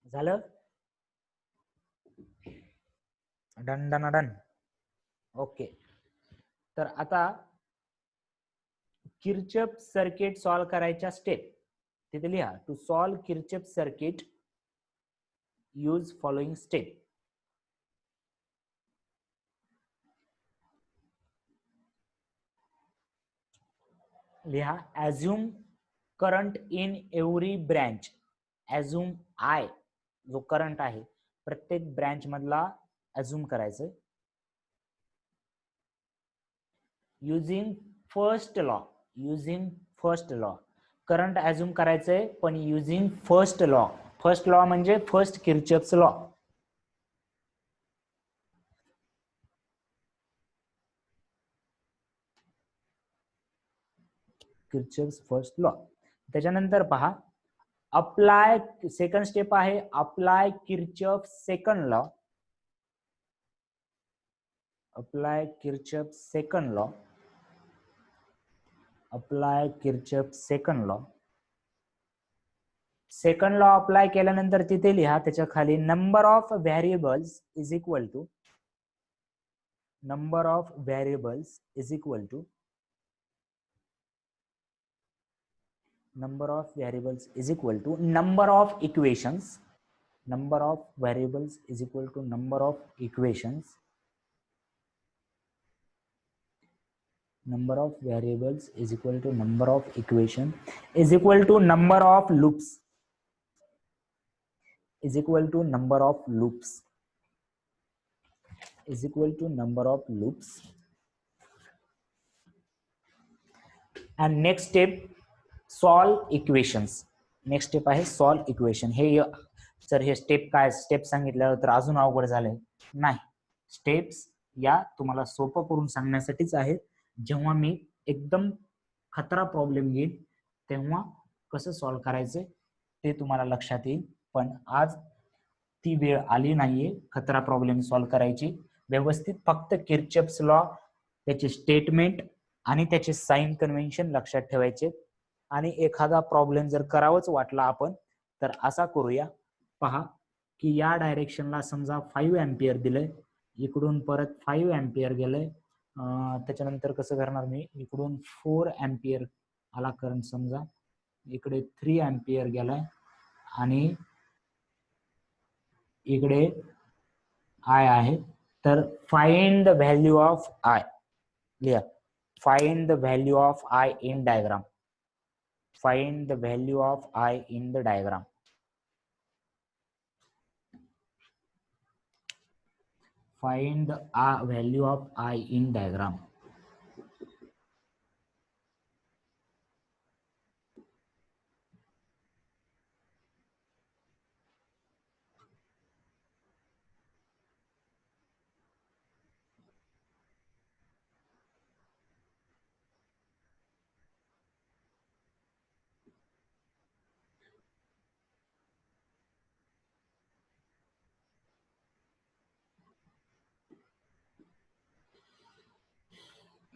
झालं डन डन डन. ओके तर आता किर्चॉफ सर्किट सॉल्व्ह करायच्या स्टेप तिथे लिहा. To solve Kirchhoff circuit use following step. लिहा. Assume current in every branch. Assume I जो करंट आहे प्रत्येक ब्रँच मधला ॲझ्युम करायचं. Using first law. Using first law current assume करायचंय पण using first law. First law म्हणजे first Kirchhoff's law. Kirchhoff's first law. त्याच्यानंतर पहा अप्लाय. सेकंड स्टेप आहे apply Kirchhoff second law. Apply Kirchhoff second law. Apply Kirchhoff second law. Second law apply केल्यानंतर तिथे लिहा त्याच्या खाली number of variables is equal to. Number of variables is equal to. number of variables is equal to number of equations. Number of variables is equal to number of equations. Number of variables is equal to number of equation is equal to number of loops. Is equal to number of loops. Is equal to number of loops. And next step solve equations. Next step आहे सॉल्व इक्वेशन. हे सर हे स्टेप काय स्टेप सांगितल्यावर तर अजून अवघड झालंय. नाही, स्टेप्स या तुम्हाला सोपं करून सांगण्यासाठीच आहेत. जेव्हा मी एकदम खतरा प्रॉब्लेम घेईन तेव्हा कसं सॉल्व्ह करायचं ते तुम्हाला लक्षात येईल. पण आज ती वेळ आली नाहीये खतरा प्रॉब्लेम सॉल्व्ह करायची. व्यवस्थित फक्त किर्चॉफ्स लॉ त्याचे स्टेटमेंट आणि त्याचे साइन कन्व्हेन्शन लक्षात ठेवायचे. आणि एखादा प्रॉब्लेम जर करावंच वाटला आपण तर असा करूया. पहा की या डायरेक्शनला समजा 5 एम्पियर दिलंय, इकडून परत 5 एम्पियर गेलंय. त्याच्यानंतर कसं करणार मी, इकडून 4 एम्पियर आला करंट समजा, इकडे 3 एम्पियर गेलाय आणि इकडे आय आहे. तर find the value of I. लिहा find the value of I in diagram. Find the value of I in the diagram. Find the value of I in diagram.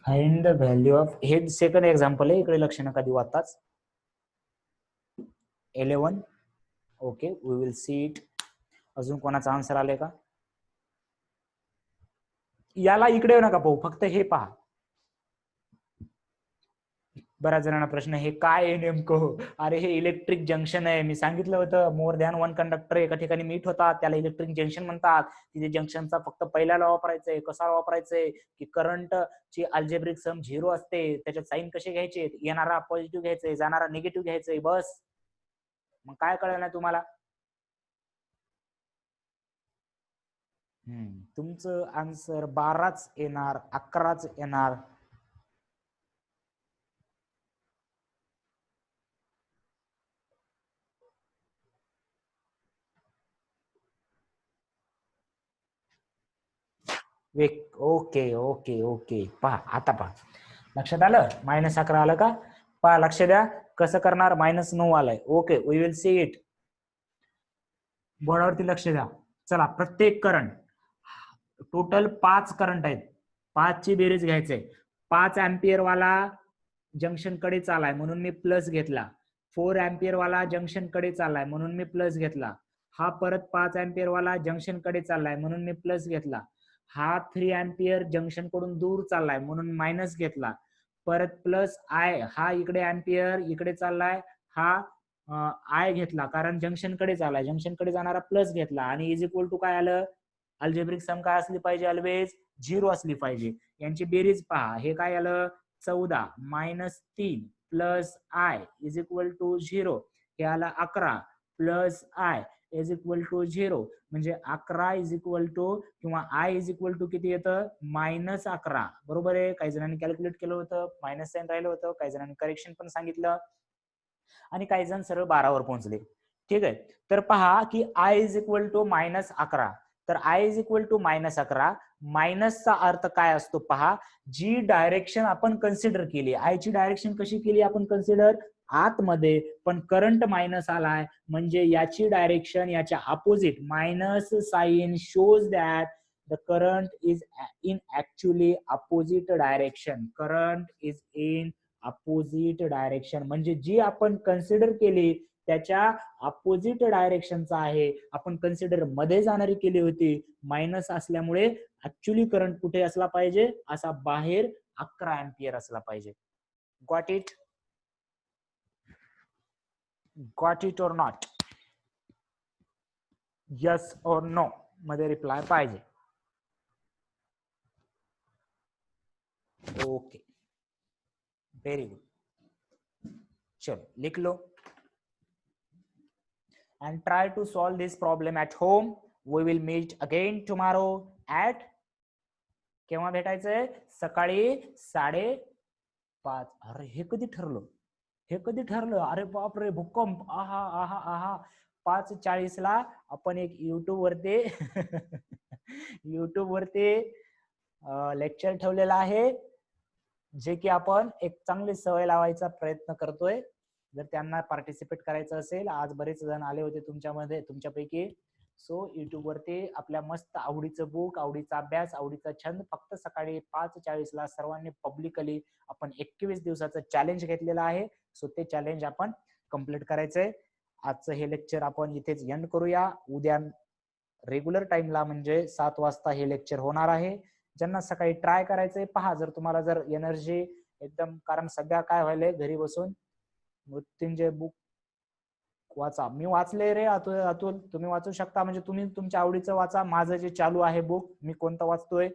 Find the value of, हे सेकंड एक्झाम्पल आहे, इकडे लक्ष नका देऊ आताच. 11. Okay, we will see it. अजून कोणाचा आन्सर आले का? याला इकडे नका पाहू, फक्त हे पहा. बऱ्याच जणांना प्रश्न, हे काय आहे नेमकं? अरे हे इलेक्ट्रिक जंक्शन आहे. मी सांगितलं होतं मोर दॅन 1 कंडक्टर एका ठिकाणी मीट होतात त्याला इलेक्ट्रिक जंक्शन म्हणतात. तिथे जंक्शनचा फक्त पहिल्याला वापरायचंय. कसा वापरायचंय की करंट ची अल्जेब्रिक सम 0 असते, त्याच्यात साइन कसे घ्यायचे, येणारा पॉझिटिव्ह घ्यायचंय, जाणारा निगेटिव्ह घ्यायचंय. बस, मग काय कळलं ना तुम्हाला? तुमचं आन्सर 12च येणार, 11च येणार. ओके ओके ओके, पहा आता पहा लक्षात आलं. -11 आलं का? पहा लक्ष द्या कसं करणार. -9 आलाय. Okay, we will see it. बोर्डावरती लक्ष द्या. चला, प्रत्येक करंट टोटल 5 करंट आहेत. 5 ची बेरीज घ्यायचंय. 5 एम्पियर वाला जंक्शन कडे चालाय म्हणून मी प्लस घेतला. 4 एम्पियर वाला जंक्शन कडे चाललाय म्हणून मी प्लस घेतला. हा परत 5 एम्पियर वाला जंक्शन कडे चाललाय म्हणून मी प्लस घेतला. हा 3 अँपियर जंक्शन कडून दूर चाललाय म्हणून मायनस घेतला, परत प्लस आय, हा इकडे अँपियर इकडे चाललाय, हा आय घेतला कारण जंक्शन कडे चाललाय, जंक्शन कडे जाणारा प्लस घेतला आणि इज इक्वल टू काय आलं, अल्जेब्रिक सम काय असली पाहिजे, ऑलवेज 0 असली पाहिजे. यांची बेरीज पहा, हे काय आलं 14 -3 plus I is equal to 0, हे आला 11 plus I is equal to 0, म्हणजे 11 इज इक्वल टू किंवा आय इज इक्वल टू किती येतं -11. बरोबर आहे. काही जणांनी कॅल्क्युलेट केलं होतं, मायनस साइन राहिलं होतं, काही जणांनी करेक्शन पण सांगितलं आणि काही जण सरळ 12 वर पोहोचले. ठीक आहे. तर पहा की आय इज इक्वल टू -11, तर आय इज इक्वल टू -11, मायनसचा अर्थ काय असतो पहा, जी डायरेक्शन आपण कन्सिडर केली, आयची डायरेक्शन कशी केली आपण कन्सिडर, आतमध्ये, पण करंट मायनस आलाय म्हणजे याची डायरेक्शन याच्या opposite, minus sign shows that the current is in actually opposite direction, current is in opposite direction, म्हणजे जी आपण कन्सिडर केली त्याच्या अपोजिट डायरेक्शनचा आहे. आपण कन्सिडर मध्ये जाणारी केली होती, मायनस असल्यामुळे ऍक्च्युअली करंट कुठे असला पाहिजे, असा बाहेर 11 अँपियर असला पाहिजे. Got it? गॉट इट और नॉट? यस और नो मध्ये रिप्लाय पाहिजे. Okay, very good. चलो लिख low and try to solve this problem at home. We will meet again tomorrow at, केव्हा भेटायचंय, सकाळी 5:30. अरे हे कधी ठरलं, हे कधी ठरलं, अरे बापरे भूकंप, आहा आहा आहा. 5:40 ला आपण एक युट्यूब वरती युट्यूब वरती लेक्चर ठेवलेला आहे, जे की आपण एक चांगली सवय लावायचा प्रयत्न करतोय. जर त्यांना पार्टिसिपेट करायचं असेल, आज बरेच जण आले होते तुमच्यापैकी, सो युट्यूब वरती आपल्या मस्त आवडीचं बुक, आवडीचा अभ्यास, आवडीचा छंद, फक्त सकाळी 5:40 ला सर्वांनी पब्लिकली आपण 21 दिवसाचं चॅलेंज घेतलेलं आहे. सो ते चॅलेंज आपण कम्प्लीट करायचंय. आजचं हे लेक्चर आपण इथेच एंड करूया. उद्या रेग्युलर टाइमला म्हणजे 7 वाजता हे लेक्चर होणार आहे. ज्यांना सकाळी ट्राय करायचंय पहा, जर तुम्हाला जर एनर्जी एकदम, कारण सध्या काय व्हायलंय घरी बसून, मृत्युंजय बुक वाचा, मी वाचले रे अतुल, तुम्ही वाचू शकता, म्हणजे तुम्ही तुमच्या आवडीचं वाचा. माझं जे चालू आहे बुक, मी कोणतं वाचतोय,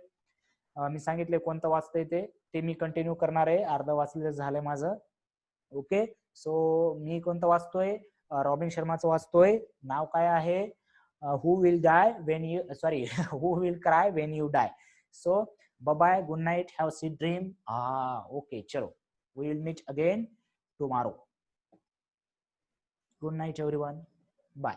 मी सांगितले कोणतं वाचतोय ते मी कंटिन्यू करणार आहे. अर्ध वाचलेलं झालंय माझं. ओके, सो मी कोणतं वाचतोय, रॉबिन शर्माचं वाचतोय. नाव काय आहे, who will die when you, sorry who will cry when you die. So bye, good night, have sweet dream. Okay, चलो, we will meet again tomorrow. Good night everyone. Bye.